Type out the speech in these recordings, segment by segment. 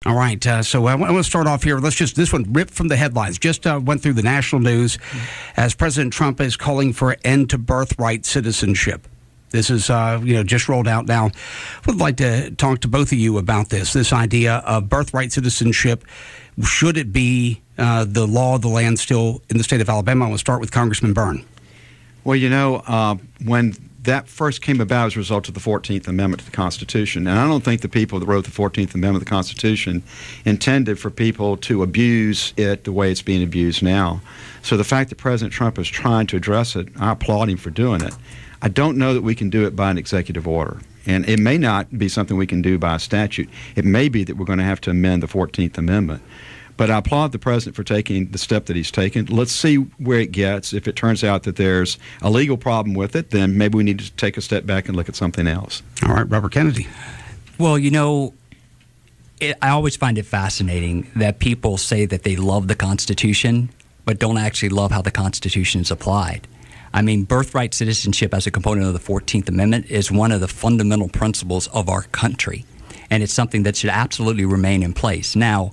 All right, so I want to start off here. This one ripped from the headlines. Just went through the national news as President Trump is calling for an end to birthright citizenship. This is, just rolled out now. Would like to talk to both of you about this idea of birthright citizenship. Should it be the law of the land still in the state of Alabama? I want to start with Congressman Byrne. Well, when that first came about as a result of the 14th Amendment to the Constitution, and I don't think the people that wrote the 14th Amendment of the Constitution intended for people to abuse it the way it's being abused now. So the fact that President Trump is trying to address it, I applaud him for doing it. I don't know that we can do it by an executive order. And it may not be something we can do by a statute. It may be that we're going to have to amend the 14th Amendment. But I applaud the president for taking the step that he's taken. Let's see where it gets. If it turns out that there's a legal problem with it, then maybe we need to take a step back and look at something else. All right, Robert Kennedy. Well, I always find it fascinating that people say that they love the Constitution, but don't actually love how the Constitution is applied. I mean, birthright citizenship as a component of the 14th Amendment is one of the fundamental principles of our country, and it's something that should absolutely remain in place. Now,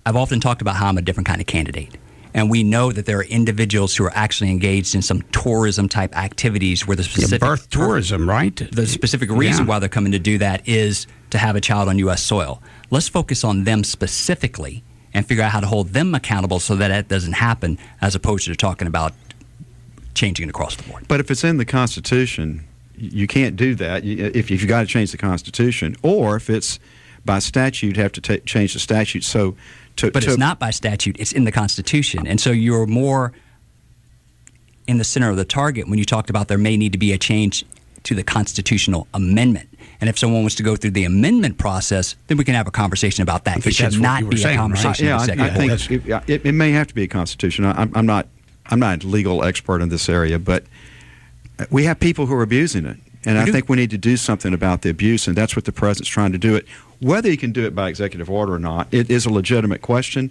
I've often talked about how I'm a different kind of candidate, and we know that there are individuals who are actually engaged in some tourism-type activities where the specific birth tourism, right? The specific reason why they're coming to do that is to have a child on U.S. soil. Let's focus on them specifically and figure out how to hold them accountable so that that doesn't happen, as opposed to talking about changing it across the board. But if it's in the Constitution, you can't do that. If you've got to change the Constitution, or if it's by statute, you have to change the statute. But it's not by statute. It's in the Constitution. And so you're more in the center of the target when you talked about there may need to be a change to the constitutional amendment. And if someone wants to go through the amendment process, then we can have a conversation about that. It should not be a conversation. Right? I think it may have to be a constitution. I'm not a legal expert in this area, but we have people who are abusing it. And I think we need to do something about the abuse, and that's what the president's trying to do it. Whether he can do it by executive order or not, it is a legitimate question.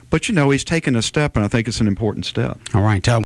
But, he's taken a step, and I think it's an important step. All right.